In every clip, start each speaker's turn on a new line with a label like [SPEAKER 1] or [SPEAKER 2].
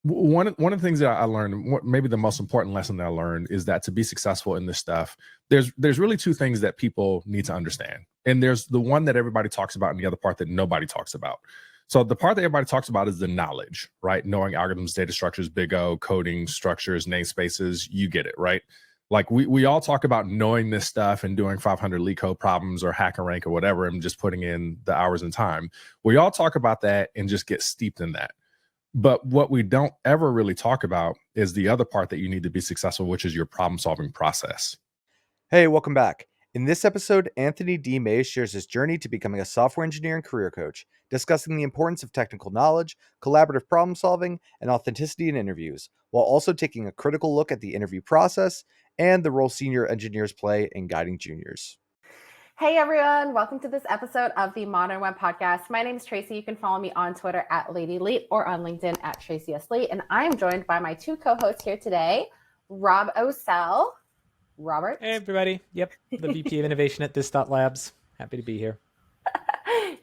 [SPEAKER 1] One of the things that I learned, maybe the most important lesson that I learned, is that to be successful in this stuff, there's really two things that people need to understand, and there's the one that everybody talks about, and the other part that nobody talks about. So the part that everybody talks about is the knowledge, right? Knowing algorithms, data structures, big O, coding structures, namespaces. You get it, right? Like we all talk about knowing this stuff and doing 500 leak code problems or hack and rank or whatever, and just putting in the hours and time. We all talk about that and just get steeped in that. But what we don't ever really talk about is the other part that you need to be successful, which is your problem solving process.
[SPEAKER 2] Hey, welcome back. In this episode, Anthony D. Mays shares his journey to becoming a software engineer and career coach, discussing the importance of technical knowledge, collaborative problem solving, and authenticity in interviews, while also taking a critical look at the interview process and the role senior engineers play in guiding juniors.
[SPEAKER 3] Hey everyone, welcome to this episode of the Modern Web Podcast. My name is Tracy. You can follow me on Twitter at LadyLeet or on LinkedIn at Tracy S. Lee. And I am joined by my two co-hosts here today, Rob Osell. Robert.
[SPEAKER 4] Hey everybody. Yep, the VP of Innovation at This.Labs. Happy to be here.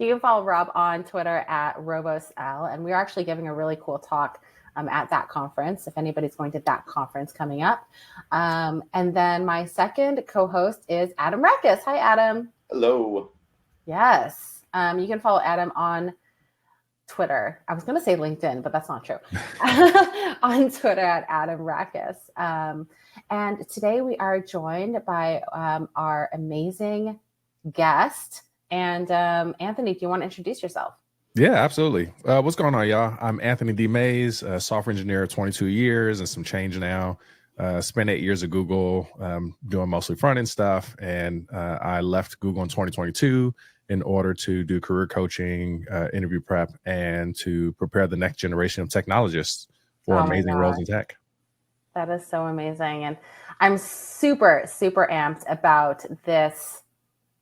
[SPEAKER 3] You can follow Rob on Twitter at RobosL. And we're actually giving a really cool talk at that conference, if anybody's going to that conference coming up. And then my second co-host is Adam Rakis. Hi, Adam.
[SPEAKER 5] Hello.
[SPEAKER 3] Yes. You can follow Adam on Twitter. I was going to say LinkedIn, but that's not true. On Twitter at Adam Rakis. And today we are joined by our amazing guest. And Anthony, do you want to introduce yourself?
[SPEAKER 1] Yeah, absolutely. What's going on, y'all? I'm Anthony D. Mays, a software engineer, 22 years and some change now. Spent 8 years at Google doing mostly front-end stuff. And I left Google in 2022 in order to do career coaching, interview prep, and to prepare the next generation of technologists for amazing roles in tech.
[SPEAKER 3] That is so amazing. And I'm super, super amped about this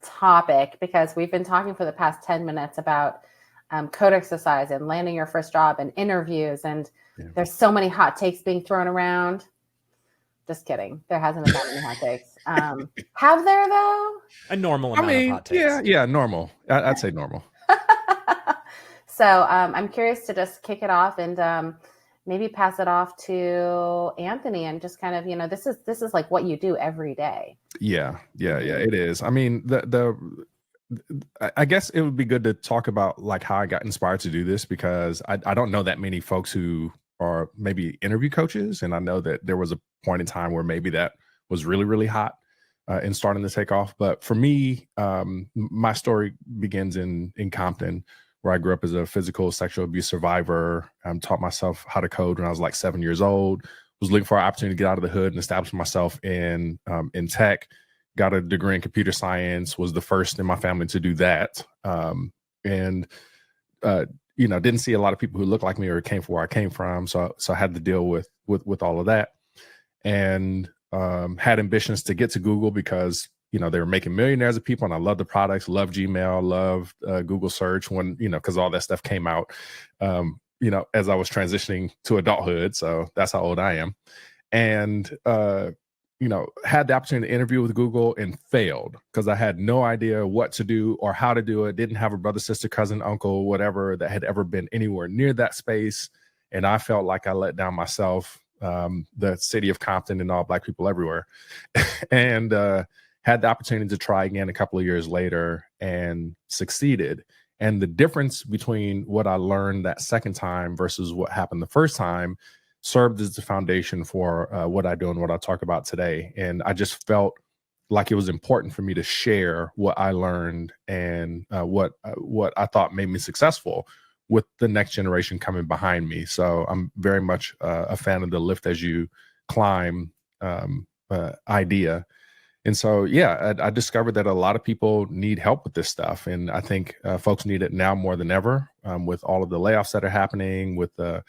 [SPEAKER 3] topic because we've been talking for the past 10 minutes about code exercise and landing your first job and interviews. And there's so many hot takes being thrown around. Just kidding. There hasn't been that many hot takes. Have there, though?
[SPEAKER 4] A normal amount of hot takes.
[SPEAKER 1] Yeah, normal. I'd say normal.
[SPEAKER 3] So I'm curious to just kick it off and maybe pass it off to Anthony and just kind of, this is like what you do every day. Yeah,
[SPEAKER 1] it is. I mean, I guess it would be good to talk about like how I got inspired to do this, because I don't know that many folks who are maybe interview coaches. And I know that there was a point in time where maybe that was really, really hot in starting to take off. But for me, my story begins in Compton, where I grew up as a physical sexual abuse survivor. Taught myself how to code when I was like 7 years old, was looking for an opportunity to get out of the hood and establish myself in tech. Got a degree in computer science, was the first in my family to do that. Didn't see a lot of people who looked like me or came from where I came from. So I had to deal with all of that, and had ambitions to get to Google because, they were making millionaires of people, and I loved the products, loved Gmail, loved Google search when, because all that stuff came out, as I was transitioning to adulthood. So that's how old I am. And, had the opportunity to interview with Google and failed because I had no idea what to do or how to do it. Didn't have a brother, sister, cousin, uncle, whatever that had ever been anywhere near that space. And I felt like I let down myself, the city of Compton, and all Black people everywhere. And had the opportunity to try again a couple of years later and succeeded. And the difference between what I learned that second time versus what happened the first time served as the foundation for what I do and what I talk about today. And I just felt like it was important for me to share what I learned and what I thought made me successful with the next generation coming behind me. So I'm very much a fan of the lift as you climb idea. And so, I discovered that a lot of people need help with this stuff. And I think folks need it now more than ever, with all of the layoffs that are happening, with the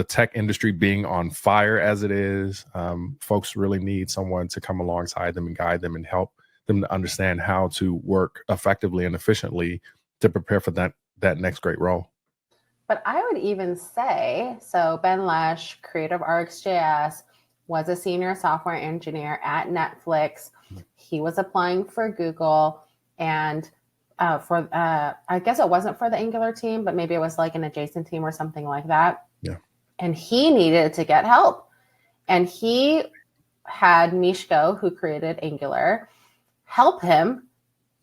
[SPEAKER 1] tech industry being on fire as it is. Folks really need someone to come alongside them and guide them and help them to understand how to work effectively and efficiently to prepare for that next great role.
[SPEAKER 3] But I would even say, so Ben Lesh, creator of RxJS, was a senior software engineer at Netflix. He was applying for Google, and I guess it wasn't for the Angular team, but maybe it was like an adjacent team or something like that.
[SPEAKER 1] Yeah.
[SPEAKER 3] and he needed to get help. And he had Mishko, who created Angular, help him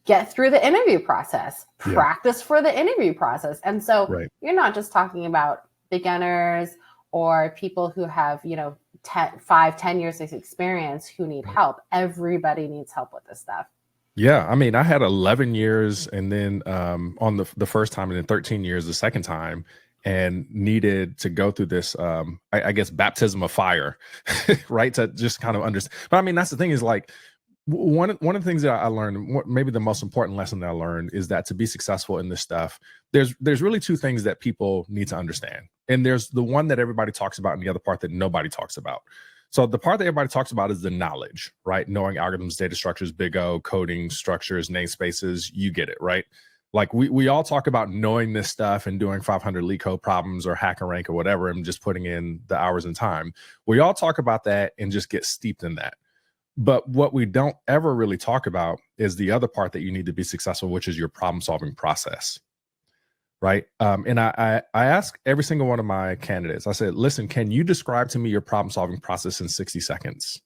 [SPEAKER 3] get through the interview process, practice for the interview process. And so you're not just talking about beginners or people who have, 10 years of experience who need help. Everybody needs help with this stuff.
[SPEAKER 1] Yeah. I mean, I had 11 years and then on the first time and then 13 years the second time, and needed to go through this, I guess, baptism of fire, right? To just kind of understand. But I mean, that's the thing is like, one of the things that I learned, maybe the most important lesson that I learned, is that to be successful in this stuff, there's really two things that people need to understand. And there's the one that everybody talks about and the other part that nobody talks about. So the part that everybody talks about is the knowledge, right? Knowing algorithms, data structures, big O, coding structures, namespaces, you get it, right? Like we all talk about knowing this stuff and doing 500 leak code problems or hack and rank or whatever and just putting in the hours and time. We all talk about that and just get steeped in that. But what we don't ever really talk about is the other part that you need to be successful, which is your problem solving process. Right. And I ask every single one of my candidates, I said, listen, can you describe to me your problem solving process in 60 seconds?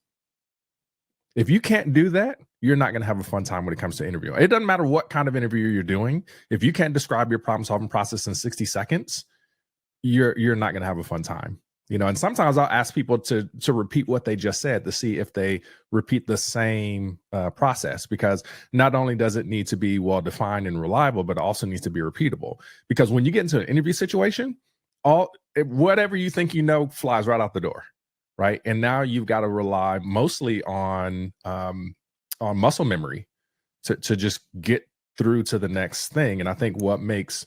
[SPEAKER 1] If you can't do that, you're not going to have a fun time when it comes to interviewing. It doesn't matter what kind of interview you're doing. If you can't describe your problem solving process in 60 seconds, you're not going to have a fun time. And sometimes I'll ask people to repeat what they just said to see if they repeat the same process, because not only does it need to be well-defined and reliable, but it also needs to be repeatable. Because when you get into an interview situation, whatever you think flies right out the door, right? And now you've got to rely mostly on muscle memory to just get through to the next thing. And I think what makes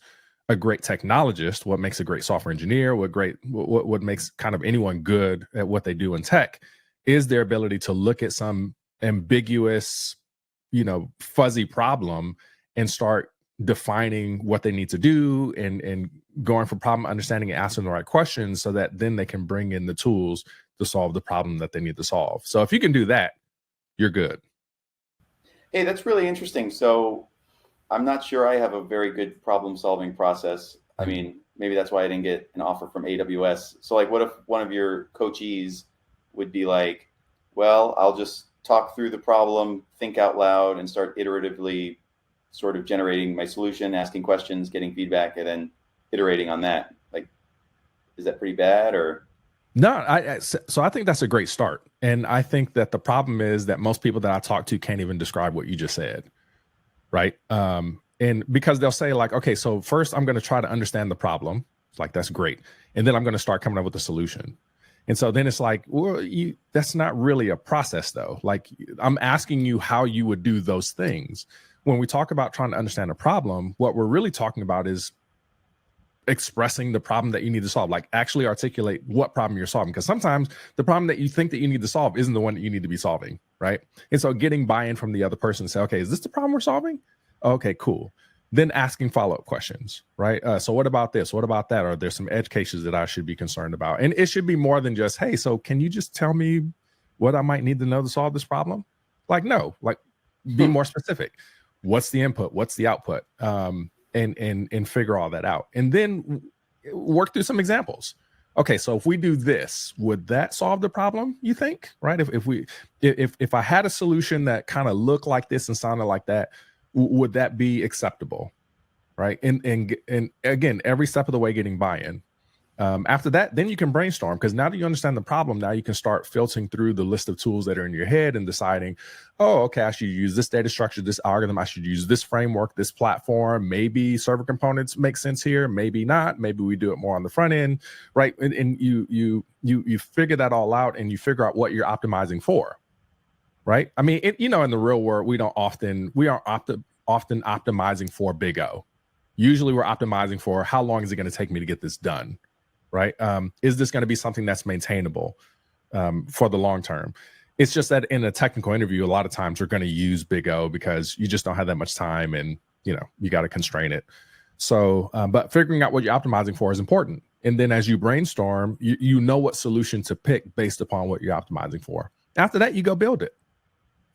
[SPEAKER 1] a great technologist, what makes a great software engineer, what makes kind of anyone good at what they do in tech is their ability to look at some ambiguous, fuzzy problem and start defining what they need to do and going for problem understanding and asking the right questions so that then they can bring in the tools to solve the problem that they need to solve. So if you can do that, you're good.
[SPEAKER 5] Hey, that's really interesting. So I'm not sure I have a very good problem solving process. I mean, maybe that's why I didn't get an offer from AWS. So like, what if one of your coachees would be like, well, I'll just talk through the problem, think out loud, and start iteratively sort of generating my solution, asking questions, getting feedback, and then iterating on that. Like, is that pretty bad or?
[SPEAKER 1] No, so I think that's a great start. And I think that the problem is that most people that I talk to can't even describe what you just said. Right. And because they'll say like, okay, so first I'm going to try to understand the problem. It's like, that's great. And then I'm going to start coming up with a solution. And so then it's like, well, that's not really a process though. Like I'm asking you how you would do those things. When we talk about trying to understand a problem, what we're really talking about is expressing the problem that you need to solve, like actually articulate what problem you're solving. Because sometimes the problem that you think that you need to solve isn't the one that you need to be solving, right? And so getting buy-in from the other person to say, okay, is this the problem we're solving? Okay, cool. Then asking follow-up questions, right? So what about this? What about that? Are there some edge cases that I should be concerned about? And it should be more than just, hey, so can you just tell me what I might need to know to solve this problem? Like, no, like be more specific. What's the input? What's the output? And figure all that out, and then work through some examples. Okay, so if we do this, would that solve the problem? You think, right? If I had a solution that kind of looked like this and sounded like that, would that be acceptable, right? And again, every step of the way, getting buy-in. After that, then you can brainstorm, because now that you understand the problem, now you can start filtering through the list of tools that are in your head and deciding, oh, okay, I should use this data structure, this algorithm, I should use this framework, this platform, maybe server components make sense here, maybe not, maybe we do it more on the front end, right? And you figure that all out and you figure out what you're optimizing for, right? I mean, in the real world, we aren't often optimizing for big O. Usually we're optimizing for how long is it going to take me to get this done? Right? Is this going to be something that's maintainable for the long term? It's just that in a technical interview, a lot of times you're going to use big O because you just don't have that much time and, you got to constrain it. So, but figuring out what you're optimizing for is important. And then as you brainstorm, you know what solution to pick based upon what you're optimizing for. After that, you go build it.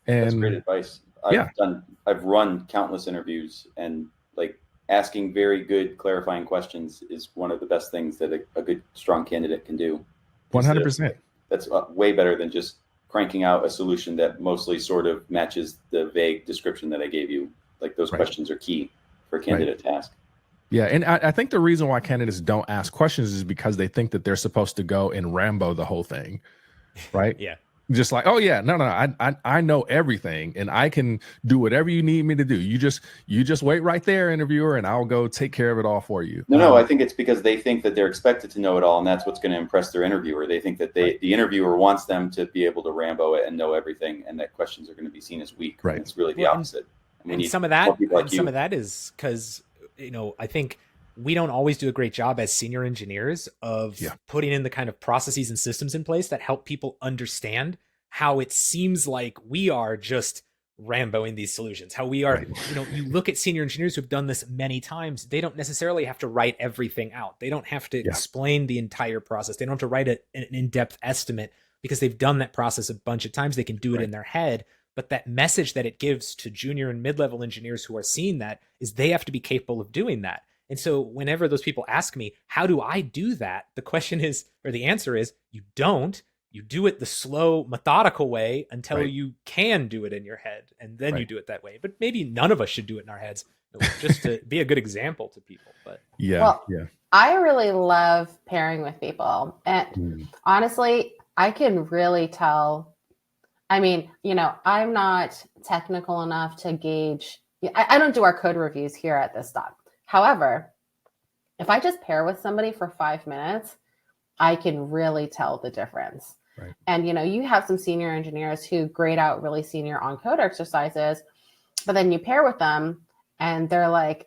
[SPEAKER 1] And
[SPEAKER 5] that's great advice. I've run countless interviews, and like asking very good clarifying questions is one of the best things that a good, strong candidate can do.
[SPEAKER 1] 100%.
[SPEAKER 5] That's way better than just cranking out a solution that mostly sort of matches the vague description that I gave you. Like those questions are key for a candidate to ask.
[SPEAKER 1] Yeah, and I think the reason why candidates don't ask questions is because they think that they're supposed to go and Rambo the whole thing, right?
[SPEAKER 4] Yeah.
[SPEAKER 1] Just like, oh yeah, no, I know everything, and I can do whatever you need me to do. You just wait right there, interviewer, and I'll go take care of it all for you.
[SPEAKER 5] No, I think it's because they think that they're expected to know it all, and that's what's going to impress their interviewer. They think that the interviewer wants them to be able to Rambo it and know everything, and that questions are going to be seen as weak.
[SPEAKER 1] Right.
[SPEAKER 5] It's really the opposite.
[SPEAKER 4] And some of that is because, I think we don't always do a great job as senior engineers of putting in the kind of processes and systems in place that help people understand how it seems like we are just Ramboing these solutions, how we are, you look at senior engineers who've done this many times. They don't necessarily have to write everything out. They don't have to explain the entire process. They don't have to write an in-depth estimate because they've done that process a bunch of times. They can do it in their head. But that message that it gives to junior and mid-level engineers who are seeing that is they have to be capable of doing that. And so whenever those people ask me, how do I do that? The question is, or the answer is, you don't. You do it the slow, methodical way until you can do it in your head. And then you do it that way. But maybe none of us should do it in our heads, just to be a good example to people. But
[SPEAKER 3] I really love pairing with people. And honestly, I can really tell. I mean, I'm not technical enough to gauge. I don't do our code reviews here at this stop. However, if I just pair with somebody for 5 minutes, I can really tell the difference.
[SPEAKER 1] Right.
[SPEAKER 3] And, you have some senior engineers who grade out really senior on code exercises, but then you pair with them and they're like,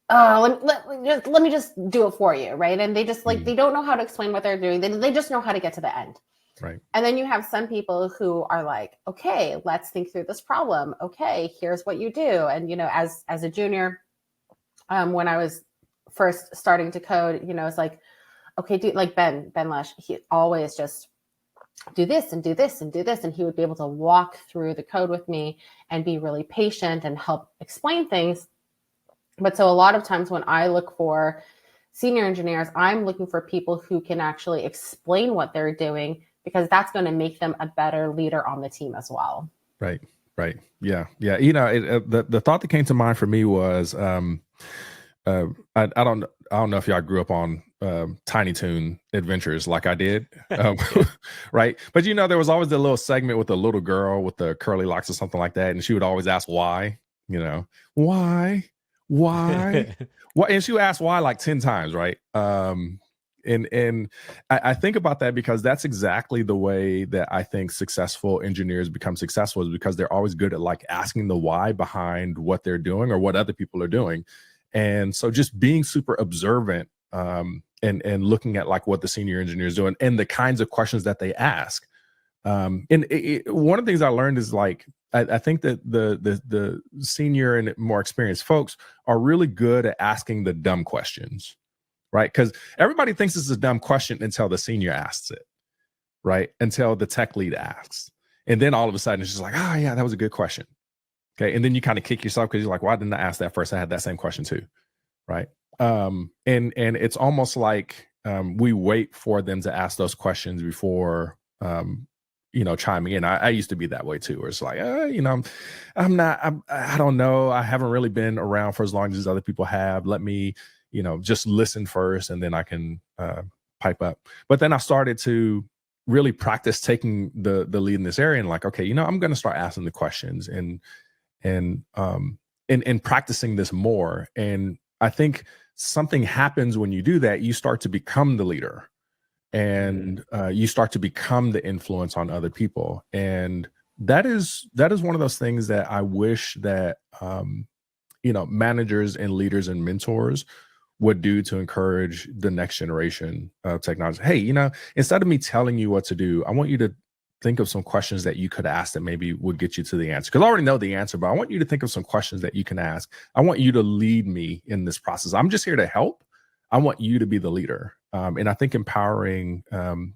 [SPEAKER 3] oh, let me just do it for you. Right. And they just they don't know how to explain what they're doing. They just know how to get to the end.
[SPEAKER 1] Right.
[SPEAKER 3] And then you have some people who are like, okay, let's think through this problem. Okay, here's what you do. And, as a junior, when I was first starting to code, it's like, okay, like Ben Lush, he always just do this and do this and do this. And he would be able to walk through the code with me and be really patient and help explain things. But so a lot of times when I look for senior engineers, I'm looking for people who can actually explain what they're doing, because that's going to make them a better leader on the team as well.
[SPEAKER 1] Right. Yeah. The thought that came to mind for me was, I don't know if y'all grew up on Tiny Toon adventures like I did, right? But there was always the little segment with the little girl with the curly locks or something like that, and she would always ask why, why, and she would ask why like 10 times, right? And I think about that because that's exactly the way that I think successful engineers become successful, is because they're always good at like asking the why behind what they're doing or what other people are doing. And so just being super observant and looking at like what the senior engineer is doing and the kinds of questions that they ask. One of the things I learned is like, I think that the senior and more experienced folks are really good at asking the dumb questions. Right. Because everybody thinks it's a dumb question until the senior asks it. Right. Until the tech lead asks. And then all of a sudden it's just like, oh, yeah, that was a good question. Okay. And then you kind of kick yourself because you're like, why didn't I ask that first? I had that same question too. Right. And it's almost like we wait for them to ask those questions before, chiming in. I used to be that way too, where it's like, I don't know. I haven't really been around for as long as other people have. Let me, just listen first and then I can pipe up. But then I started to really practice taking the lead in this area and like, okay, I'm going to start asking the questions and practicing this more. And I think something happens when you do that. You start to become the leader and you start to become the influence on other people. And that is one of those things that I wish that, managers and leaders and mentors would do to encourage the next generation of technology. Hey, instead of me telling you what to do, I want you to think of some questions that you could ask that maybe would get you to the answer. Because I already know the answer, but I want you to think of some questions that you can ask. I want you to lead me in this process. I'm just here to help. I want you to be the leader. And I think empowering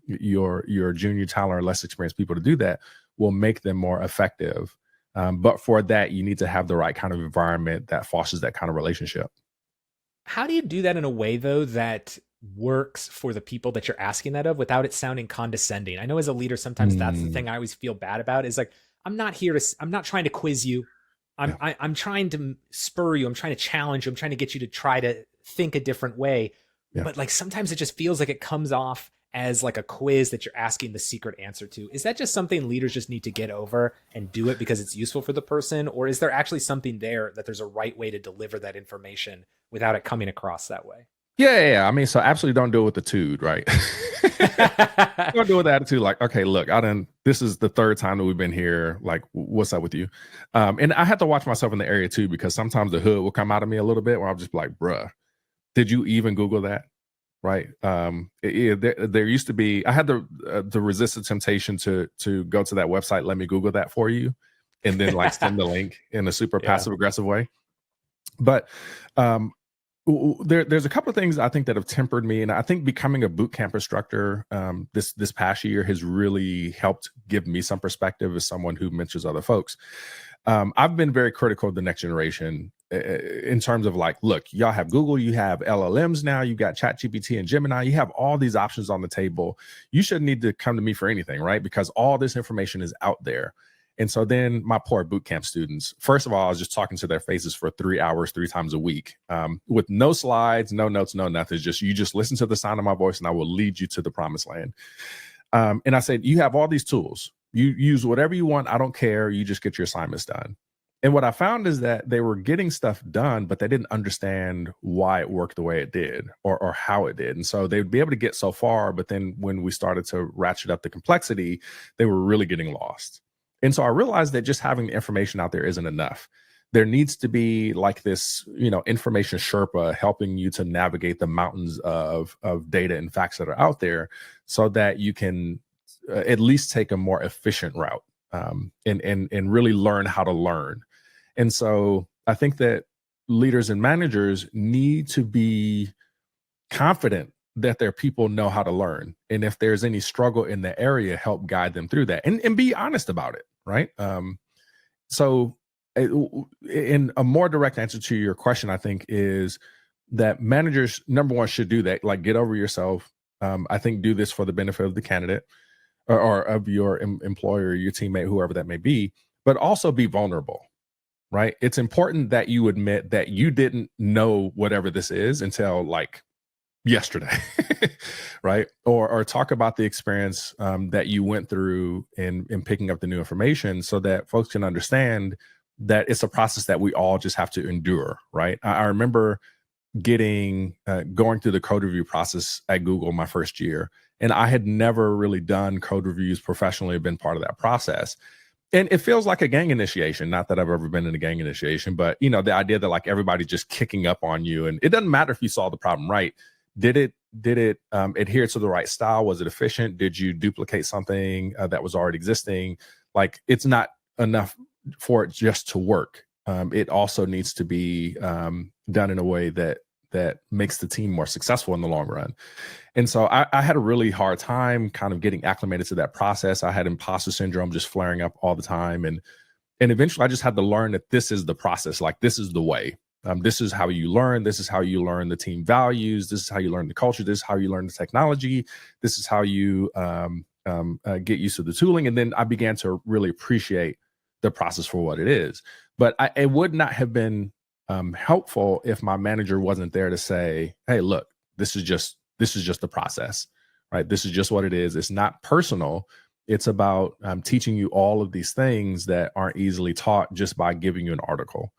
[SPEAKER 1] your junior talent or less experienced people to do that will make them more effective. But for that, you need to have the right kind of environment that fosters that kind of relationship.
[SPEAKER 4] How do you do that in a way, though, that works for the people that you're asking that of without it sounding condescending? I know as a leader, sometimes that's the thing I always feel bad about is like, I'm not trying to quiz you. I'm trying to spur you. I'm trying to challenge you. I'm trying to get you to try to think a different way.
[SPEAKER 1] Yeah.
[SPEAKER 4] But like sometimes it just feels like it comes off as like a quiz that you're asking the secret answer to. Is that just something leaders just need to get over and do it because it's useful for the person? Or is there actually something there that there's a right way to deliver that information without it coming across that way?
[SPEAKER 1] Yeah. I mean, so absolutely don't do it with the tude, right? Don't do it with the attitude like, okay, look, this is the third time that we've been here. Like, what's up with you? And I had to watch myself in the area too, because sometimes the hood will come out of me a little bit where I'll just be like, bruh, did you even Google that? Right. There used to be, I had the resist the temptation to go to that website. Let me Google that for you. And then like send the link in a super passive aggressive way. But there's a couple of things I think that have tempered me. And I think becoming a boot camp instructor this past year has really helped give me some perspective as someone who mentors other folks. I've been very critical of the next generation in terms of like, look, y'all have Google, you have LLMs now, you got ChatGPT and Gemini, you have all these options on the table. You shouldn't need to come to me for anything, right? Because all this information is out there. And so then my poor boot camp students, first of all, I was just talking to their faces for 3 hours, 3 times a week with no slides, no notes, no nothing. You just listen to the sound of my voice and I will lead you to the promised land. And I said, you have all these tools. You use whatever you want. I don't care. You just get your assignments done. And what I found is that they were getting stuff done, but they didn't understand why it worked the way it did or how it did. And so they'd be able to get so far, but then when we started to ratchet up the complexity, they were really getting lost. And so I realized that just having the information out there isn't enough. There needs to be like this, information Sherpa helping you to navigate the mountains of data and facts that are out there so that you can at least take a more efficient route and really learn how to learn. And so I think that leaders and managers need to be confident that their people know how to learn. And if there's any struggle in the area, help guide them through that and be honest about it, right? So in a more direct answer to your question, I think is that managers, number one, should do that, like get over yourself. I think do this for the benefit of the candidate or of your employer, your teammate, whoever that may be, but also be vulnerable, right? It's important that you admit that you didn't know whatever this is until like yesterday, right? Or talk about the experience that you went through in picking up the new information so that folks can understand that it's a process that we all just have to endure, right? I remember going through the code review process at Google my first year, and I had never really done code reviews professionally, been part of that process. And it feels like a gang initiation. Not that I've ever been in a gang initiation, but the idea that like everybody's just kicking up on you, and it doesn't matter if you solve the problem right. Did it adhere to the right style? Was it efficient? Did you duplicate something that was already existing? Like it's not enough for it just to work. It also needs to be done in a way that makes the team more successful in the long run. And so I had a really hard time kind of getting acclimated to that process. I had imposter syndrome just flaring up all the time. And eventually I just had to learn that this is the process. Like this is the way. This is how you learn. This is how you learn the team values. This is how you learn the culture. This is how you learn the technology. This is how you get used to the tooling. And then I began to really appreciate the process for what it is. But it would not have been helpful if my manager wasn't there to say, hey, look, this is just the process, right? This is just what it is. It's not personal. It's about teaching you all of these things that aren't easily taught just by giving you an article,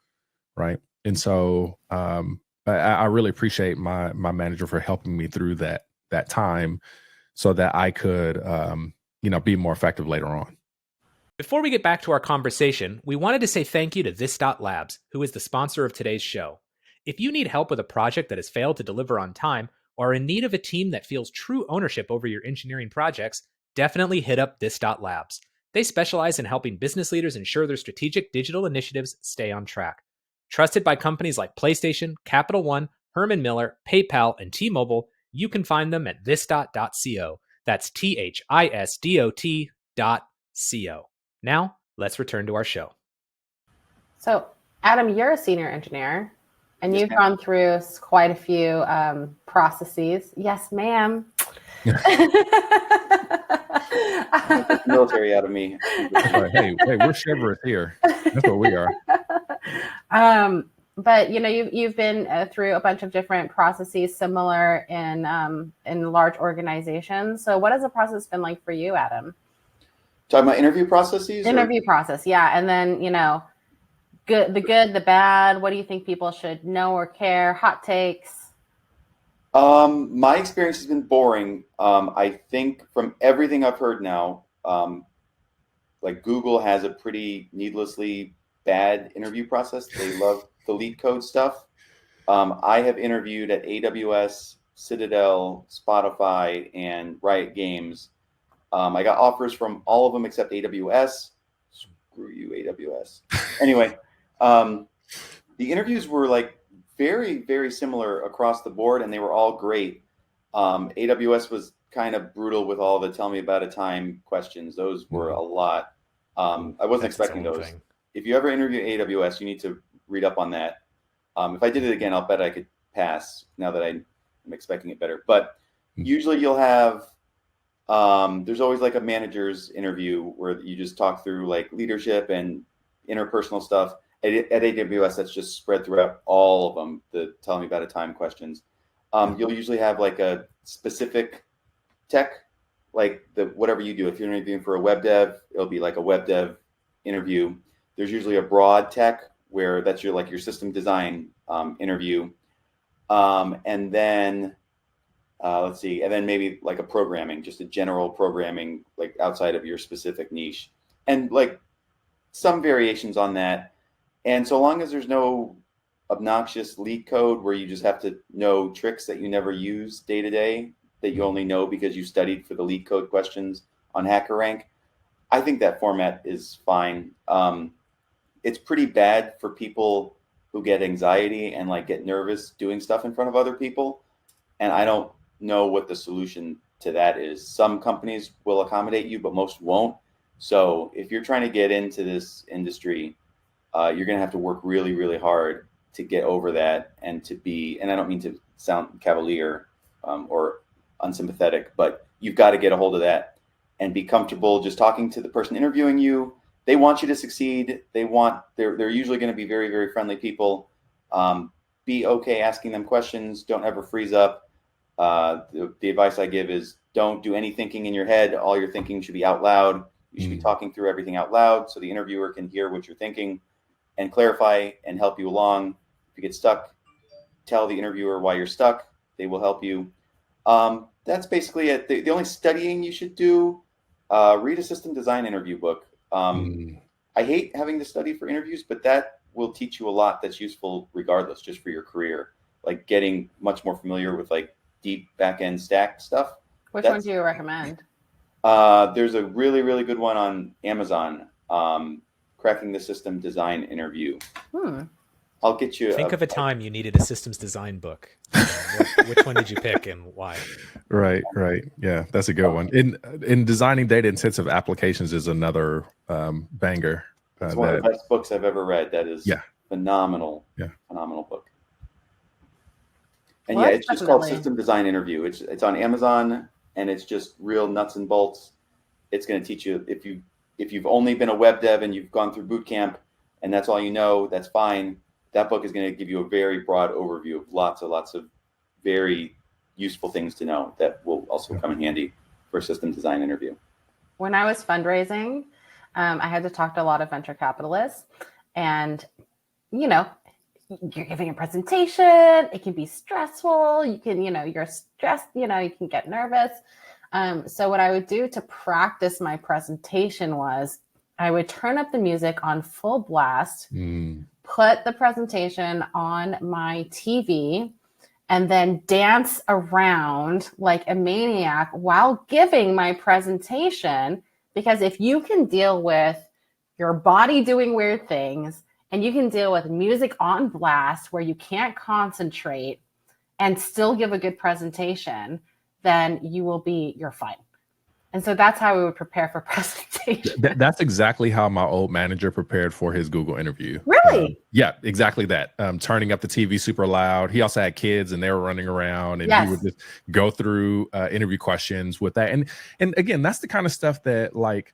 [SPEAKER 1] right? And so I really appreciate my manager for helping me through that time so that I could be more effective later on.
[SPEAKER 4] Before we get back to our conversation, we wanted to say thank you to This.Labs, who is the sponsor of today's show. If you need help with a project that has failed to deliver on time, or are in need of a team that feels true ownership over your engineering projects, definitely hit up This.Labs. They specialize in helping business leaders ensure their strategic digital initiatives stay on track. Trusted by companies like PlayStation, Capital One, Herman Miller, PayPal, and T-Mobile, you can find them at thisdot.co. That's THISDOT.co. Now, let's return to our show.
[SPEAKER 3] So, Adam, you're a senior engineer. And you've gone through quite a few processes. Yes, ma'am.
[SPEAKER 5] Military out of me.
[SPEAKER 1] Right. Hey, we're chivalrous here. That's what we are.
[SPEAKER 3] But you've been through a bunch of different processes, similar in large organizations. So, what has the process been like for you, Adam?
[SPEAKER 5] Talking about interview processes.
[SPEAKER 3] Process, yeah, and then the good, the bad. What do you think people should know or care? Hot takes.
[SPEAKER 5] My experience has been boring. I think from everything I've heard now, like Google has a pretty needlessly bad interview process. They love the lead code stuff. I have interviewed at AWS, Citadel, Spotify, and Riot Games. I got offers from all of them except AWS. Screw you, AWS. Anyway, the interviews were like very, very similar across the board, and they were all great. AWS was kind of brutal with all the tell me about a time questions. Those were a lot. I wasn't expecting those. If you ever interview AWS, you need to read up on that. If I did it again, I'll bet I could pass now that I'm expecting it better. But usually you'll have, there's always like a manager's interview where you just talk through like leadership and interpersonal stuff. At AWS, that's just spread throughout all of them, the tell me about a time questions. You'll usually have like a specific tech, like whatever you do. If you're interviewing for a web dev, it'll be like a web dev interview. There's usually a broad tech where that's your system design interview. And then let's see, and then maybe like a programming, just a general programming, like outside of your specific niche, and like some variations on that. And so long as there's no obnoxious leak code where you just have to know tricks that you never use day to day, that you only know because you studied for the leak code questions on HackerRank, I think that format is fine. It's pretty bad for people who get anxiety and like get nervous doing stuff in front of other people. And I don't know what the solution to that is. Some companies will accommodate you, but most won't. So if you're trying to get into this industry, you're going to have to work really, really hard to get over that and to be, and I don't mean to sound cavalier or unsympathetic, but you've got to get a hold of that and be comfortable just talking to the person interviewing you. They want you to succeed. They're usually going to be very, very friendly people. Be okay asking them questions. Don't ever freeze up. The advice I give is don't do any thinking in your head. All your thinking should be out loud. You should be talking through everything out loud so the interviewer can hear what you're thinking and clarify and help you along. If you get stuck, tell the interviewer why you're stuck. They will help you. That's basically it. The only studying you should do, read a system design interview book. I hate having to study for interviews, but that will teach you a lot that's useful regardless, just for your career, like getting much more familiar with like deep back-end stack stuff.
[SPEAKER 3] Which one do you recommend?
[SPEAKER 5] There's a really, really good one on Amazon, Cracking the System Design Interview. I'll get you.
[SPEAKER 4] Think of a time you needed a systems design book. Which one did you pick and why?
[SPEAKER 1] Right. Yeah, that's a good one. In designing data-intensive applications is another banger.
[SPEAKER 5] It's one of the best books I've ever read. That is phenomenal. Yeah, phenomenal book. And it's just called System Design Interview. It's on Amazon, and it's just real nuts and bolts. It's going to teach you if you've only been a web dev and you've gone through boot camp and that's all you know, that's fine. That book is going to give you a very broad overview of lots of very useful things to know that will also come in handy for a system design interview.
[SPEAKER 3] When I fundraising, I had to talk to a lot of venture capitalists, and you're giving a presentation. It can be stressful. You can, you're stressed. You can get nervous. So what I would do to practice my presentation was I would turn up the music on full blast, put the presentation on my TV, and then dance around like a maniac while giving my presentation. Because if you can deal with your body doing weird things and you can deal with music on blast where you can't concentrate and still give a good presentation, then you're fine. And so that's how we would prepare for presentation.
[SPEAKER 1] That's exactly how my old manager prepared for his Google interview.
[SPEAKER 3] Really?
[SPEAKER 1] Yeah, exactly that. Turning up the TV super loud. He also had kids and they were running around, and
[SPEAKER 3] Yes.
[SPEAKER 1] he would just go through interview questions with that. And again, that's the kind of stuff that, like,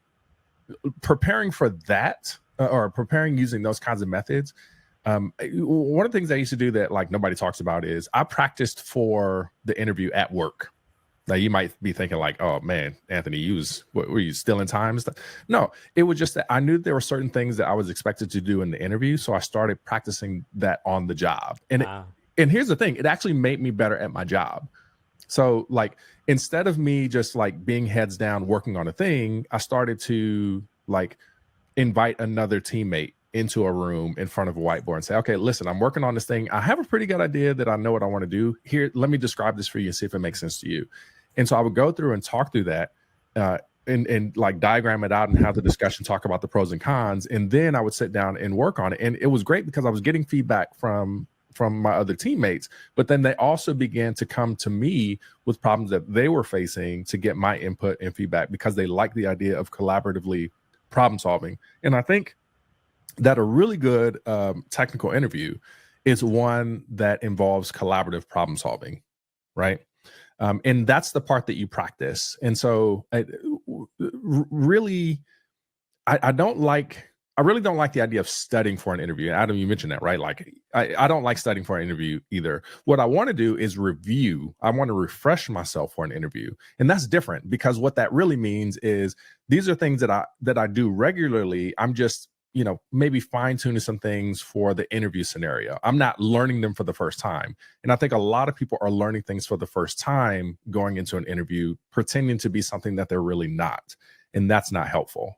[SPEAKER 1] preparing for that or preparing using those kinds of methods. One of the things I used to do that, like, nobody talks about is I practiced for the interview at work. Now you might be thinking, like, oh man, Anthony, were you still in time and stuff? No, it was just that I knew there were certain things that I was expected to do in the interview. So I started practicing that on the job. And and here's the thing, it actually made me better at my job. So, like, instead of me just like being heads down working on a thing, I started to, like, invite another teammate into a room in front of a whiteboard and say, okay, listen, I'm working on this thing. I have a pretty good idea that I know what I want to do. Here, let me describe this for you and see if it makes sense to you. And so I would go through and talk through that and like diagram it out and have the discussion, talk about the pros and cons. And then I would sit down and work on it. And it was great because I was getting feedback from my other teammates, but then they also began to come to me with problems that they were facing to get my input and feedback because they like the idea of collaboratively problem solving. And I think that a really good technical interview is one that involves collaborative problem solving, right? And that's the part that you practice. And so I really don't like the idea of studying for an interview. Adam, you mentioned that, right? Like, I don't like studying for an interview either. What I want to do is review. I want to refresh myself for an interview. And that's different because what that really means is these are things that I do regularly. I'm just, maybe fine-tuning some things for the interview scenario. I'm not learning them for the first time. And I think a lot of people are learning things for the first time going into an interview, pretending to be something that they're really not. And that's not helpful.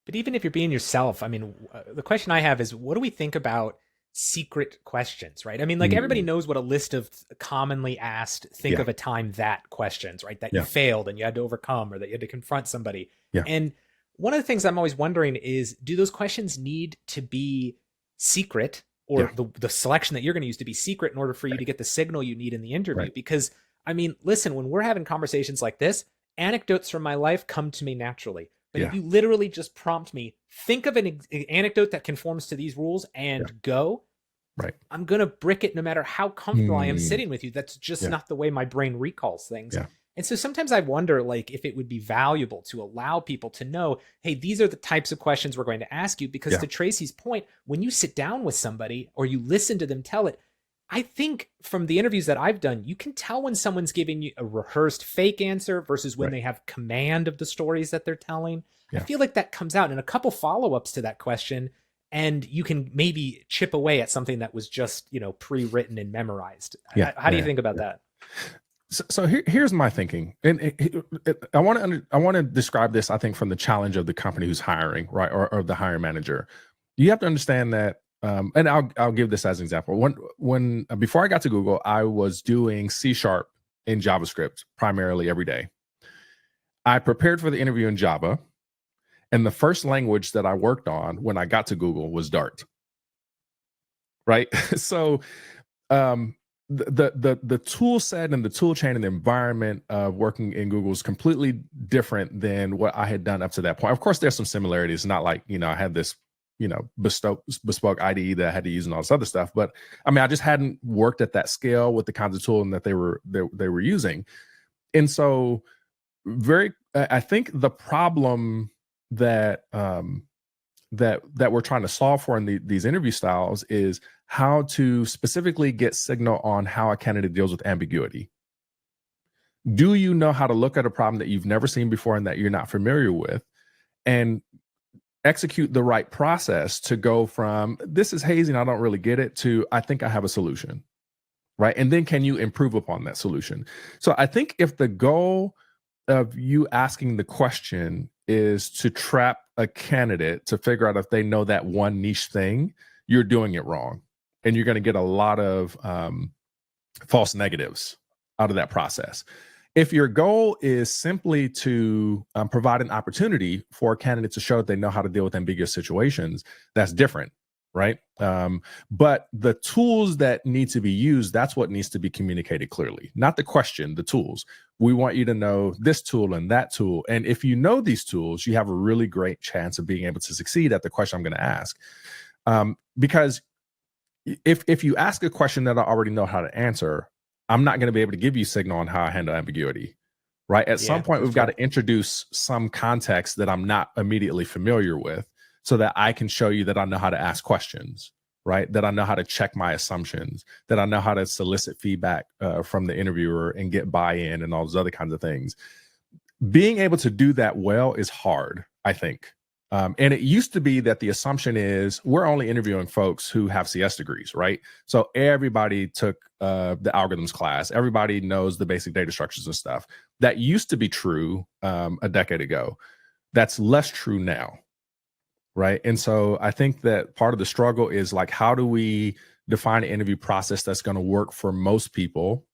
[SPEAKER 4] But even if you're being yourself, I mean, the question I have is, what do we think about secret questions, right? I mean, like, everybody knows what a list of commonly asked, think of a time that questions, right? That you failed and you had to overcome, or that you had to confront somebody. And one of the things I'm always wondering is, do those questions need to be secret, or the selection that you're going to use to be secret in order for you to get the signal you need in the interview?
[SPEAKER 1] Right.
[SPEAKER 4] Because, I mean, listen, when we're having conversations like this, anecdotes from my life come to me naturally. But if you literally just prompt me, think of an anecdote that conforms to these rules and go,
[SPEAKER 1] right,
[SPEAKER 4] I'm going to brick it no matter how comfortable I am sitting with you. That's just not the way my brain recalls things. And so sometimes I wonder, like, if it would be valuable to allow people to know, hey, these are the types of questions we're going to ask you. Because to Tracy's point, when you sit down with somebody or you listen to them tell it, I think from the interviews that I've done, you can tell when someone's giving you a rehearsed fake answer versus when they have command of the stories that they're telling. I feel like that comes out in a couple follow-ups to that question, and you can maybe chip away at something that was just, pre-written and memorized. How do you think about that?
[SPEAKER 1] So here's my thinking, and I want to describe this, I think, from the challenge of the company who's hiring, right, or the hiring manager. You have to understand that, and I'll give this as an example. When before I got to Google, I was doing C# in JavaScript primarily every day. I prepared for the interview in Java, and the first language that I worked on when I got to Google was Dart. Right, so the tool set and the tool chain and the environment of working in Google is completely different than what I had done up to that point. Of course, there's some similarities. Not like, I had this, bespoke IDE that I had to use and all this other stuff. But I mean, I just hadn't worked at that scale with the kinds of tooling that they were using. And so I think the problem that we're trying to solve for in these interview styles is how to specifically get signal on how a candidate deals with ambiguity. Do you know how to look at a problem that you've never seen before and that you're not familiar with, and execute the right process to go from this is hazy and I don't really get it to I think I have a solution, right? And then can you improve upon that solution? So I think if the goal of you asking the question is to trap a candidate to figure out if they know that one niche thing, you're doing it wrong. And you're going to get a lot of false negatives out of that process. If your goal is simply to provide an opportunity for a candidate to show that they know how to deal with ambiguous situations, that's different, right? But the tools that need to be used, that's what needs to be communicated clearly, not the question, the tools. We want you to know this tool and that tool. And if you know these tools, you have a really great chance of being able to succeed at the question I'm going to ask. Because if you ask a question that I already know how to answer, I'm not going to be able to give you signal on how I handle ambiguity, right? At some point, we've got to introduce some context that I'm not immediately familiar with so that I can show you that I know how to ask questions, right? That I know how to check my assumptions, that I know how to solicit feedback from the interviewer and get buy-in and all those other kinds of things. Being able to do that well is hard, I think. And it used to be that the assumption is we're only interviewing folks who have CS degrees, right? So everybody took the algorithms class. Everybody knows the basic data structures and stuff. That used to be true a decade ago. That's less true now, right? And so I think that part of the struggle is like, how do we define an interview process that's going to work for most people,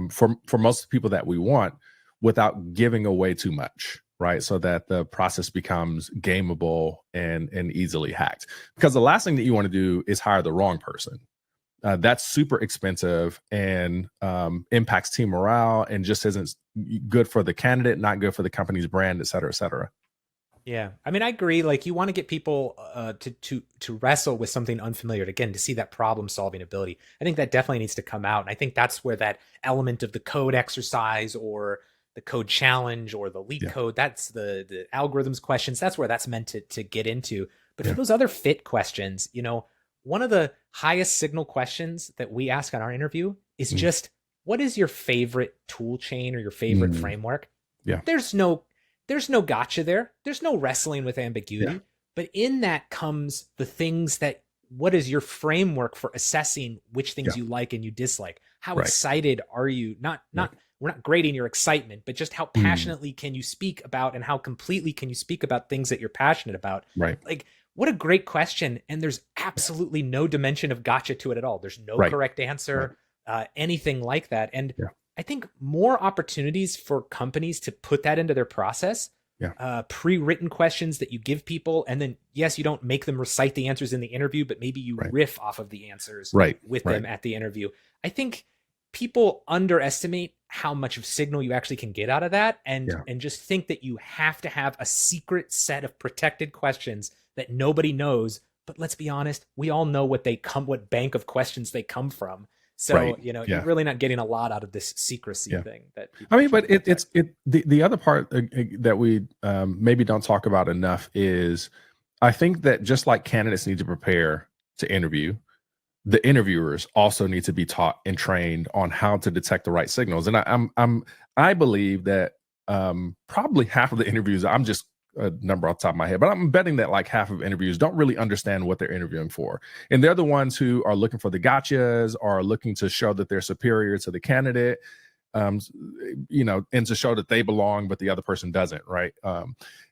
[SPEAKER 1] for most people that we want, without giving away too much, right? So that the process becomes gameable and easily hacked. Because the last thing that you want to do is hire the wrong person. That's super expensive and impacts team morale and just isn't good for the candidate, not good for the company's brand, et cetera, et cetera.
[SPEAKER 4] Yeah, I mean, I agree. Like, you want to get people to wrestle with something unfamiliar, again, to see that problem solving ability. I think that definitely needs to come out. And I think that's where that element of the code exercise or the code challenge or the leak code, that's the algorithms questions, that's where that's meant to get into. But for those other fit questions, you know, one of the highest signal questions that we ask on our interview is just, what is your favorite tool chain or your favorite framework?
[SPEAKER 1] Yeah.
[SPEAKER 4] There's no gotcha there. There's no wrestling with ambiguity. But in that comes the things that, what is your framework for assessing which things you like and you dislike? How excited are you? We're not grading your excitement, but just how passionately can you speak about and how completely can you speak about things that you're passionate about?
[SPEAKER 1] Right.
[SPEAKER 4] Like, what a great question. And there's absolutely no dimension of gotcha to it at all. There's no correct answer, anything like that. And I think more opportunities for companies to put that into their process, pre-written questions that you give people. And then, yes, you don't make them recite the answers in the interview, but maybe you riff off of the answers with them at the interview. I think people underestimate how much of signal you actually can get out of that, and just think that you have to have a secret set of protected questions that nobody knows. But let's be honest, we all know what bank of questions they come from. So, you know, you're really not getting a lot out of this secrecy thing that
[SPEAKER 1] I mean, but the other part that we maybe don't talk about enough is, I think that just like candidates need to prepare to interview, the interviewers also need to be taught and trained on how to detect the right signals. And I believe that probably half of the interviews, I'm just a number off the top of my head, but I'm betting that like half of interviews don't really understand what they're interviewing for. And they're the ones who are looking for the gotchas, or looking to show that they're superior to the candidate, you know, and to show that they belong, but the other person doesn't, right?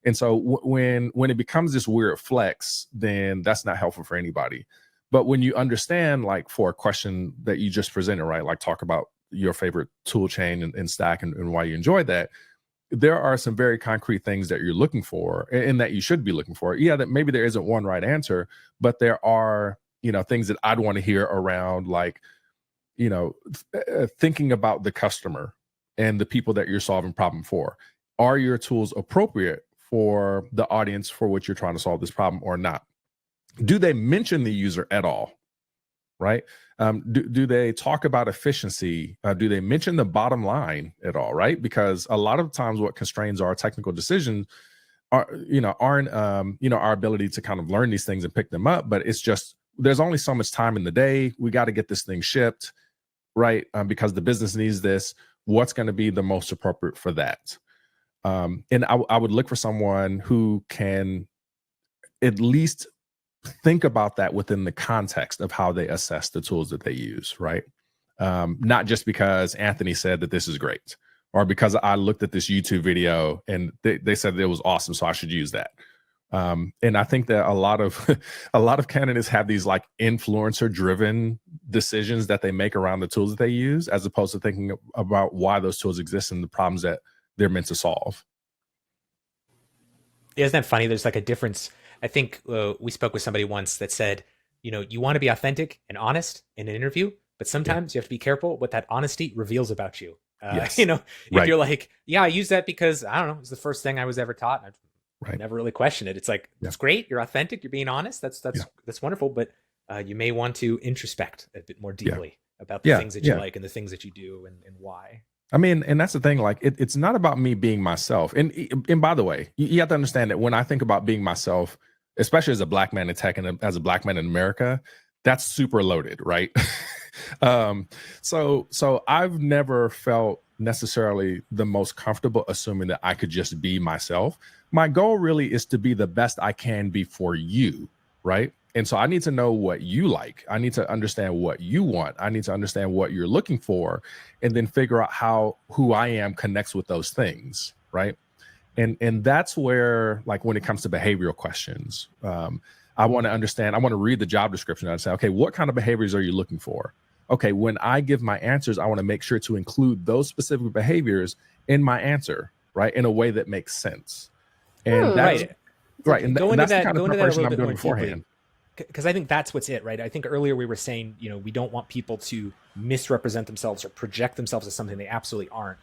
[SPEAKER 1] And so when it becomes this weird flex, then that's not helpful for anybody. But when you understand, like for a question that you just presented, right, like talk about your favorite tool chain and stack and why you enjoy that, there are some very concrete things that you're looking for and that you should be looking for. Yeah, that maybe there isn't one right answer, but there are, you know, things that I'd want to hear around, like, you know, thinking about the customer and the people that you're solving problem for. Are your tools appropriate for the audience for which you're trying to solve this problem or not? Do they mention the user at all? Right? Do they talk about efficiency? Do they mention the bottom line at all? Right? Because a lot of times what constrains our technical decisions aren't our ability to kind of learn these things and pick them up, but it's just, there's only so much time in the day. We got to get this thing shipped, right? Because the business needs this. What's going to be the most appropriate for that? And I would look for someone who can at least think about that within the context of how they assess the tools that they use, right? Not just because Anthony said that this is great, or because I looked at this YouTube video and they said that it was awesome, so I should use that. And I think that a lot of candidates have these like influencer driven decisions that they make around the tools that they use, as opposed to thinking about why those tools exist and the problems that they're meant to solve.
[SPEAKER 4] Isn't that funny? There's like a difference. I think we spoke with somebody once that said you want to be authentic and honest in an interview, but sometimes you have to be careful what that honesty reveals about you.
[SPEAKER 1] Yes.
[SPEAKER 4] If you're like, yeah, I use that because I don't know, it's the first thing I was ever taught. And I've never really questioned it. It's like, it's great. You're authentic. You're being honest. That's wonderful. But you may want to introspect a bit more deeply about the things that you like and the things that you do and why.
[SPEAKER 1] I mean, and that's the thing, like it's not about me being myself. And by the way, you have to understand that when I think about being myself, especially as a Black man in tech and as a Black man in America, that's super loaded, right? So I've never felt necessarily the most comfortable assuming that I could just be myself. My goal really is to be the best I can be for you, right? And so I need to know what you like. I need to understand what you want. I need to understand what you're looking for, and then figure out how who I am connects with those things, right? And that's where, like, when it comes to behavioral questions, I want to understand. I want to read the job description and say, okay, what kind of behaviors are you looking for? Okay, when I give my answers, I want to make sure to include those specific behaviors in my answer, right, in a way that makes sense. And that's right. And
[SPEAKER 4] go into
[SPEAKER 1] that's
[SPEAKER 4] that.
[SPEAKER 1] the kind of
[SPEAKER 4] Go into that a
[SPEAKER 1] preparation
[SPEAKER 4] little
[SPEAKER 1] I'm
[SPEAKER 4] bit
[SPEAKER 1] doing
[SPEAKER 4] more
[SPEAKER 1] beforehand.
[SPEAKER 4] Because I think that's what's it, right? I think earlier we were saying, we don't want people to misrepresent themselves or project themselves as something they absolutely aren't.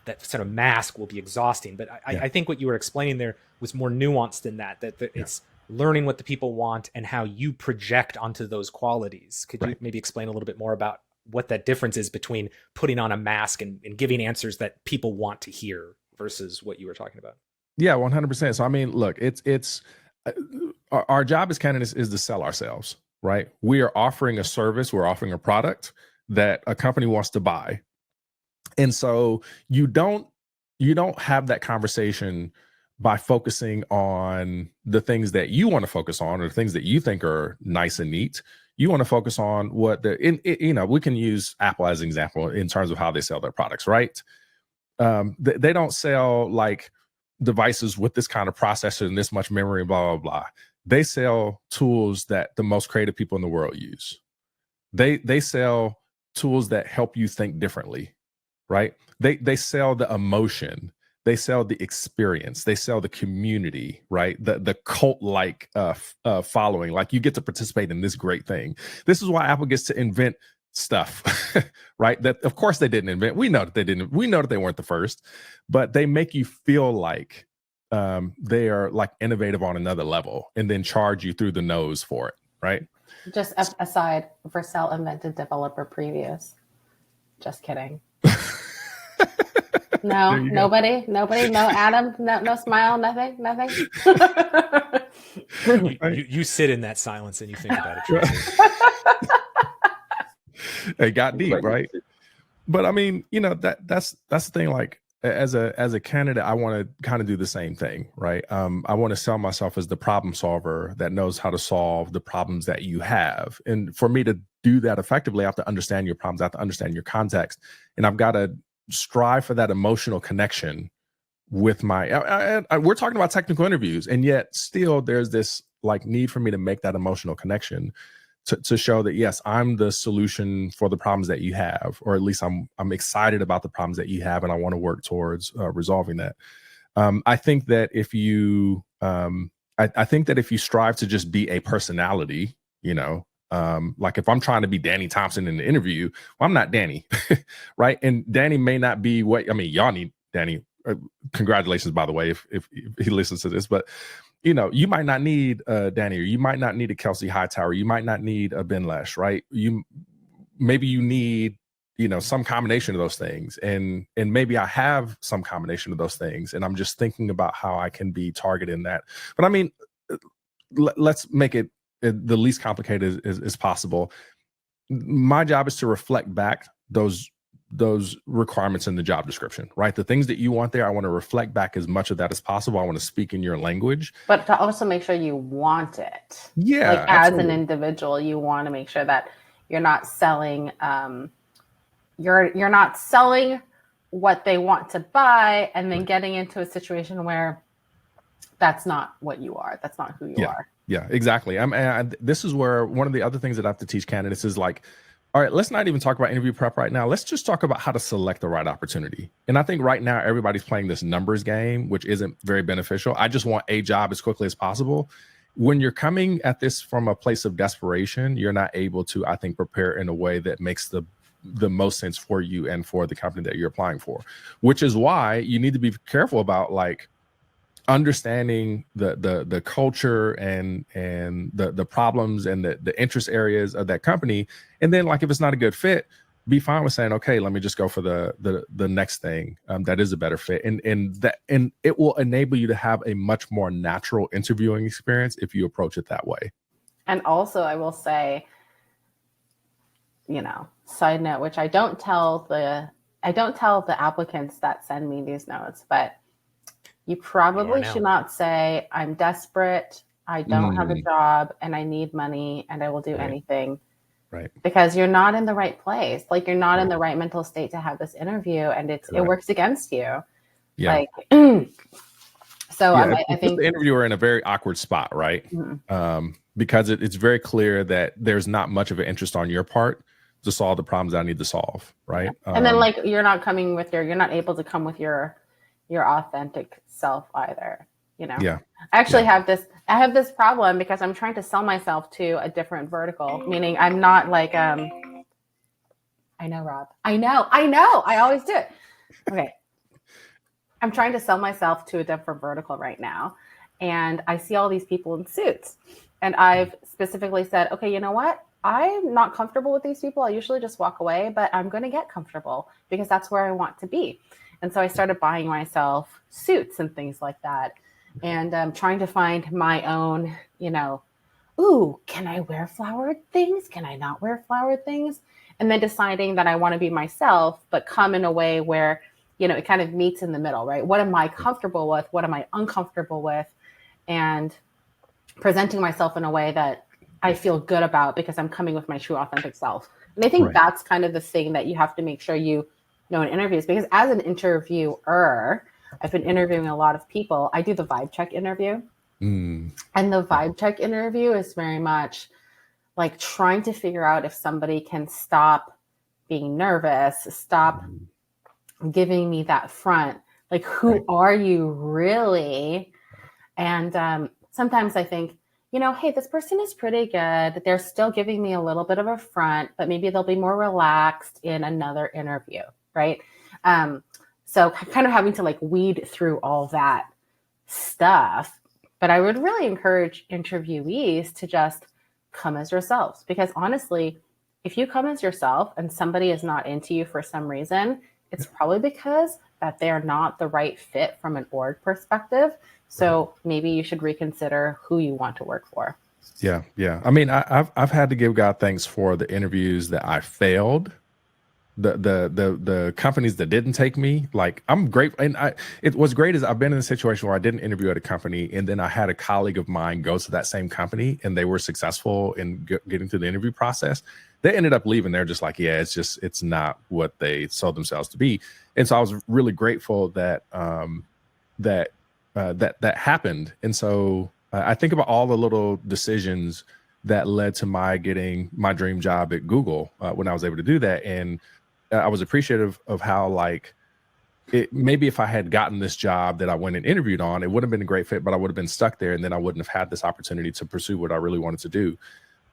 [SPEAKER 4] That sort of mask will be exhausting. But I think what you were explaining there was more nuanced than that. It's learning what the people want and how you project onto those qualities. Could you maybe explain a little bit more about what that difference is between putting on a mask and giving answers that people want to hear versus what you were talking about?
[SPEAKER 1] Yeah, 100%. So I mean, look, it's our job as candidates is to sell ourselves, right? We are offering a service, we're offering a product that a company wants to buy. And so you don't have that conversation by focusing on the things that you want to focus on or the things that you think are nice and neat. You want to focus on what we can use Apple as an example in terms of how they sell their products, right? They don't sell like devices with this kind of processor and this much memory, blah, blah, blah. They sell tools that the most creative people in the world use. They sell tools that help you think differently, right? They sell the emotion. They sell the experience. They sell the community, right? The cult-like following. Like, you get to participate in this great thing. This is why Apple gets to invent stuff, right? That of course they didn't invent. We know that they didn't. We know that they weren't the first, but they make you feel like they are like innovative on another level, and then charge you through the nose for it, right?
[SPEAKER 3] Just aside, Vercel invented developer previews. Just kidding. No, nobody, no Adam, no smile, nothing.
[SPEAKER 4] You sit in that silence and you think about it.
[SPEAKER 1] It got deep, right? But I mean, that's the thing. Like, as a candidate, I want to kind of do the same thing, right? I want to sell myself as the problem solver that knows how to solve the problems that you have. And for me to do that effectively, I have to understand your problems. I have to understand your context, and I've got to strive for that emotional connection with my. We're talking about technical interviews, and yet still there's this like need for me to make that emotional connection to show that, yes, I'm the solution for the problems that you have, or at least I'm excited about the problems that you have, and I want to work towards resolving that. I think that if you, I think that if you strive to just be a personality, like if I'm trying to be Danny Thompson in the interview, well, I'm not Danny, right? And Danny may not be y'all need Danny. Congratulations, by the way, if he listens to this, but you might not need Danny, or you might not need a Kelsey Hightower. You might not need a Ben Lesh, right? Maybe you need, some combination of those things. And maybe I have some combination of those things. And I'm just thinking about how I can be targeted in that. But I mean, let's make it the least complicated as possible. My job is to reflect back those requirements in the job description, right? The things that you want there, I want to reflect back as much of that as possible. I want to speak in your language,
[SPEAKER 3] but to also make sure you want it.
[SPEAKER 1] Yeah,
[SPEAKER 3] like absolutely. As an individual, you want to make sure that you're not selling. You're not selling what they want to buy, and then getting into a situation where that's not what you are. That's not who you are.
[SPEAKER 1] Yeah, exactly. This is where one of the other things that I have to teach candidates is like, all right, let's not even talk about interview prep right now. Let's just talk about how to select the right opportunity. And I think right now everybody's playing this numbers game, which isn't very beneficial. I just want a job as quickly as possible. when you're coming at this from a place of desperation, you're not able to, I think, prepare in a way that makes the most sense for you and for the company that you're applying for, which is why you need to be careful about like understanding the culture and the problems and the interest areas of that company. And then like if it's not a good fit, be fine with saying, okay, let me just go for the next thing that is a better fit. And it will enable you to have a much more natural interviewing experience if you approach it that way.
[SPEAKER 3] And also I will say, side note, which I don't tell the applicants that send me these notes, but you probably should not say, I'm desperate, I don't have a job, and I need money, and I will do anything.
[SPEAKER 1] Right.
[SPEAKER 3] Because you're not in the right place. Like you're not in the right mental state to have this interview, and it works against you.
[SPEAKER 1] Yeah.
[SPEAKER 3] Like, so I think
[SPEAKER 1] the interviewer in a very awkward spot, right? Because it's very clear that there's not much of an interest on your part to solve the problems I need to solve, right?
[SPEAKER 3] Yeah. And then like you're not able to come with your authentic self either.
[SPEAKER 1] Yeah.
[SPEAKER 3] I actually have this problem because I'm trying to sell myself to a different vertical, meaning I'm not like I know, Rob. I know. I always do it. Okay. I'm trying to sell myself to a different vertical right now. And I see all these people in suits. And I've specifically said, okay, you know what? I'm not comfortable with these people. I usually just walk away, but I'm going to get comfortable because that's where I want to be. And so I started buying myself suits and things like that. And trying to find my own, can I wear flowered things? Can I not wear flowered things? And then deciding that I want to be myself, but come in a way where, it kind of meets in the middle, right? What am I comfortable with? What am I uncomfortable with? And presenting myself in a way that I feel good about because I'm coming with my true authentic self. And I think that's kind of the thing that you have to make sure you know in interviews, because as an interviewer, I've been interviewing a lot of people. I do the vibe check interview. And the vibe check interview is very much like trying to figure out if somebody can stop being nervous, stop giving me that front. Like, who are you really? And sometimes I think, hey, this person is pretty good. They're still giving me a little bit of a front, but maybe they'll be more relaxed in another interview, right? So kind of having to like weed through all that stuff. But I would really encourage interviewees to just come as yourselves, because honestly, if you come as yourself and somebody is not into you for some reason, it's probably because that they're not the right fit from an org perspective. So maybe you should reconsider who you want to work for.
[SPEAKER 1] Yeah. I mean, I've had to give God thanks for the interviews that I failed. The companies that didn't take me, like I'm grateful. And what's great is I've been in a situation where I didn't interview at a company, and then I had a colleague of mine go to that same company and they were successful in getting through the interview process. They ended up leaving. They're just like, yeah, it's not what they sold themselves to be. And so I was really grateful that that happened. And so I think about all the little decisions that led to my getting my dream job at Google when I was able to do that. And I was appreciative of how maybe if I had gotten this job that I went and interviewed on, it would have been a great fit, but I would have been stuck there, and then I wouldn't have had this opportunity to pursue what I really wanted to do.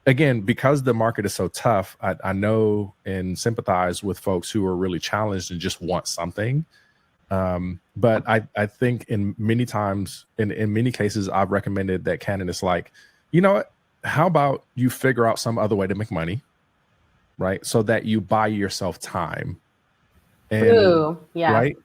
[SPEAKER 1] Again, because the market is so tough, I know and sympathize with folks who are really challenged and just want something. But I think in many cases, I've recommended that candidates like, you know what, how about you figure out some other way to make money, right? So that you buy yourself time. And, right.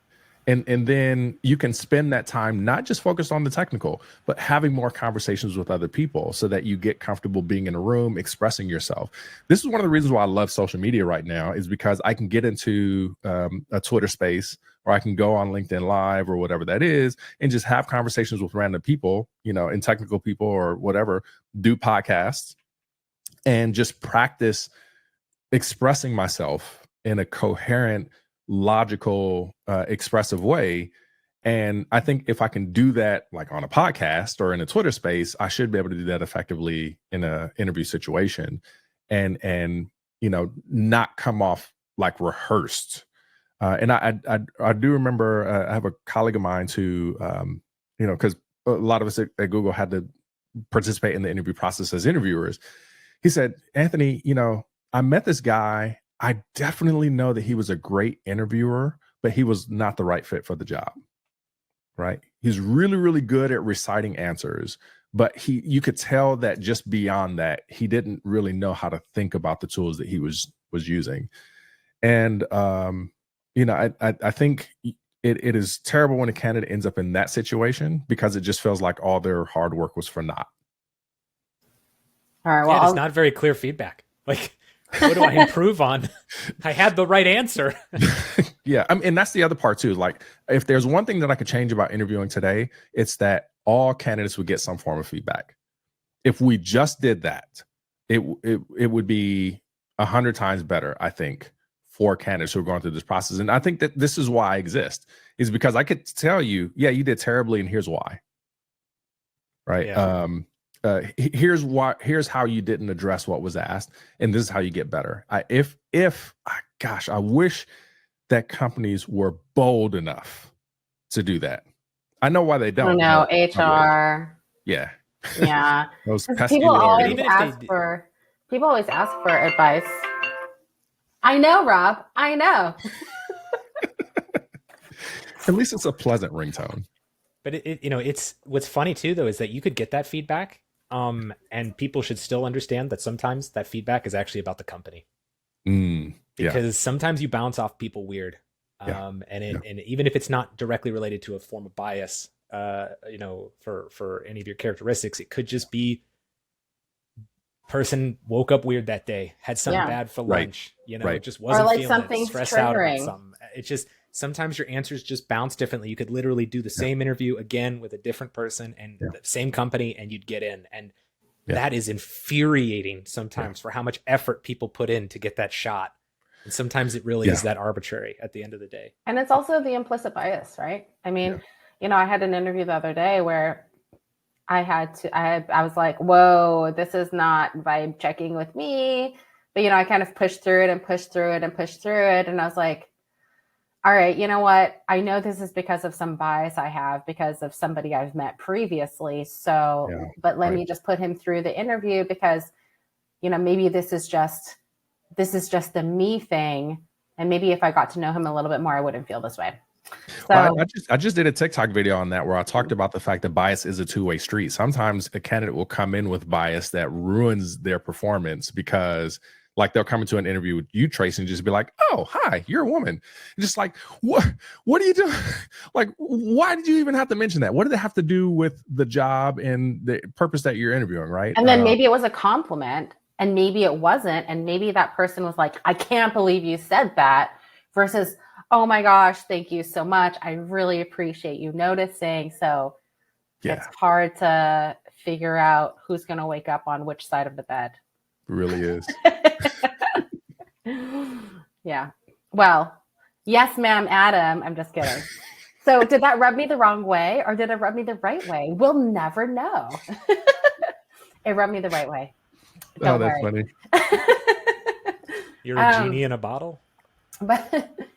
[SPEAKER 1] And then you can spend that time not just focused on the technical, but having more conversations with other people so that you get comfortable being in a room, expressing yourself. This is one of the reasons why I love social media right now, is because I can get into a Twitter space, or I can go on LinkedIn Live or whatever that is, and just have conversations with random people, and technical people or whatever, do podcasts and just practice expressing myself in a coherent, logical, expressive way. And I think if I can do that like on a podcast or in a Twitter space, I should be able to do that effectively in an interview situation and not come off like rehearsed. And I do remember I have a colleague of mine who, because a lot of us at Google had to participate in the interview process as interviewers. He said, Anthony, I met this guy. I definitely know that he was a great interviewer, but he was not the right fit for the job. Right? He's really, really good at reciting answers, but you could tell that just beyond that, he didn't really know how to think about the tools that he was using. And I think it is terrible when a candidate ends up in that situation, because it just feels like all their hard work was for naught.
[SPEAKER 3] All right. Well,
[SPEAKER 4] yeah, it's not very clear feedback. Like, what do I improve on? I had the right answer.
[SPEAKER 1] Yeah. And that's the other part too. Like, if there's one thing that I could change about interviewing today, it's that all candidates would get some form of feedback. If we just did that, it would be 100 times better, I think, for candidates who are going through this process. And I think that this is why I exist, is because I could tell you, yeah, you did terribly, and here's why. Right.
[SPEAKER 4] Yeah.
[SPEAKER 1] Here's how you didn't address what was asked, and this is how you get better. I wish that companies were bold enough to do that. I know why they don't.
[SPEAKER 3] No, HR.
[SPEAKER 1] Yeah.
[SPEAKER 3] Yeah.
[SPEAKER 1] Those pesky
[SPEAKER 3] people
[SPEAKER 1] little
[SPEAKER 3] always ask for advice. I know, Rob. I know.
[SPEAKER 1] At least it's a pleasant ringtone.
[SPEAKER 4] But it's what's funny too, though, is that you could get that feedback, and people should still understand that sometimes that feedback is actually about the company. Because sometimes you bounce off people weird, and even if it's not directly related to a form of bias, for any of your characteristics, it could just be person woke up weird that day, had something bad for lunch, just wasn't feeling
[SPEAKER 3] something
[SPEAKER 4] stressed out about something. It's just sometimes your answers just bounce differently. You could literally do the same interview again with a different person and the same company, and you'd get in. And that is infuriating sometimes for how much effort people put in to get that shot. And sometimes it really is that arbitrary at the end of the day.
[SPEAKER 3] And it's also the implicit bias, right? I mean, I had an interview the other day where I was like, whoa, this is not vibe checking with me. But, I kind of pushed through it and pushed through it and pushed through it. And I was like, all right, you know what? I know this is because of some bias I have because of somebody I've met previously. So, but let me just put him through the interview because, maybe this is just the me thing. And maybe if I got to know him a little bit more, I wouldn't feel this way. So
[SPEAKER 1] well, I just did a TikTok video on that where I talked about the fact that bias is a two-way street. Sometimes a candidate will come in with bias that ruins their performance because, like, they'll come into an interview with you, Trace, and just be like, "Oh, hi, you're a woman." And just like, what are you doing? Like, why did you even have to mention that? What did it have to do with the job and the purpose that you're interviewing, right?
[SPEAKER 3] And then maybe it was a compliment, and maybe it wasn't, and maybe that person was like, "I can't believe you said that," versus, "Oh my gosh, thank you so much. I really appreciate you noticing." So it's hard to figure out who's going to wake up on which side of the bed.
[SPEAKER 1] It really is.
[SPEAKER 3] Yeah. Well, yes, ma'am, Adam. I'm just kidding. So did that rub me the wrong way or did it rub me the right way? We'll never know. It rubbed me the right way. Don't
[SPEAKER 1] that's
[SPEAKER 3] worry.
[SPEAKER 1] funny.
[SPEAKER 4] You're a genie in a bottle.
[SPEAKER 3] But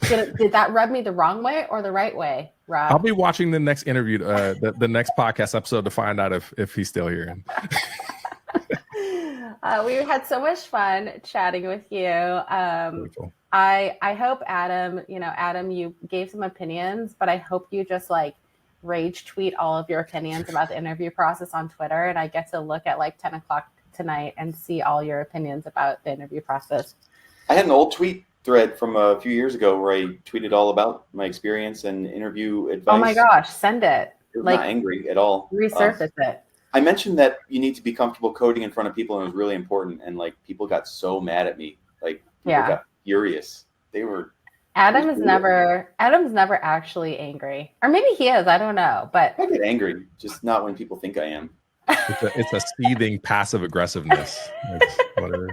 [SPEAKER 3] did that rub me the wrong way or the right way, Rob?
[SPEAKER 1] I'll be watching the next interview, the next podcast episode to find out if he's still here.
[SPEAKER 3] We had so much fun chatting with you. I hope Adam, you gave some opinions, but I hope you just like rage tweet all of your opinions about the interview process on Twitter. And I get to look at like 10 o'clock tonight and see all your opinions about the interview process.
[SPEAKER 5] I had an old tweet thread from a few years ago where I tweeted all about my experience and interview advice.
[SPEAKER 3] Oh my gosh, send it.
[SPEAKER 5] I was not angry at all.
[SPEAKER 3] Resurface it.
[SPEAKER 5] I mentioned that you need to be comfortable coding in front of people, and it was really important. And like people got so mad at me, like people got furious. They were. Adam's
[SPEAKER 3] never actually angry, or maybe he is. I don't know, but
[SPEAKER 5] I get angry, just not when people think I am.
[SPEAKER 1] It's a seething passive aggressiveness. Whatever.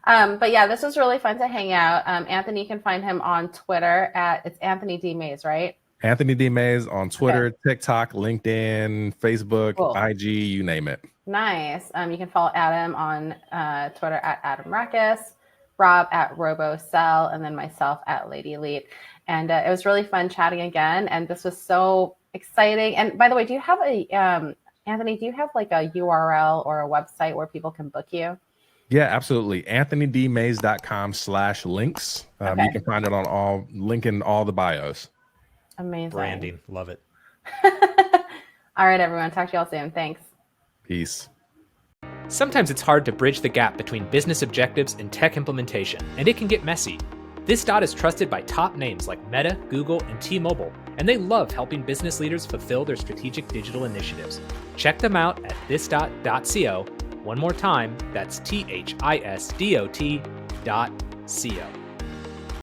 [SPEAKER 3] But yeah, this was really fun to hang out. Anthony, you can find him on Twitter it's Anthony D. Mays, right?
[SPEAKER 1] Anthony D. Mays on Twitter, TikTok, LinkedIn, Facebook, IG, you name it.
[SPEAKER 3] Nice. You can follow Adam on Twitter at Adam Rackus, Rob at RoboCell, and then myself at Lady Elite. And it was really fun chatting again. And this was so exciting. And by the way, do you have Anthony, do you have like a URL or a website where people can book you?
[SPEAKER 1] Yeah, absolutely. AnthonyDmays.com/links.
[SPEAKER 3] Okay.
[SPEAKER 1] You can find it on link in all the bios.
[SPEAKER 3] Amazing.
[SPEAKER 4] Branding. Love it.
[SPEAKER 3] All right, everyone. Talk to y'all soon. Thanks.
[SPEAKER 1] Peace.
[SPEAKER 4] Sometimes it's hard to bridge the gap between business objectives and tech implementation, and it can get messy. This.dot is trusted by top names like Meta, Google, and T-Mobile, and they love helping business leaders fulfill their strategic digital initiatives. Check them out at thisdot.co. One more time, that's THISDOT.co.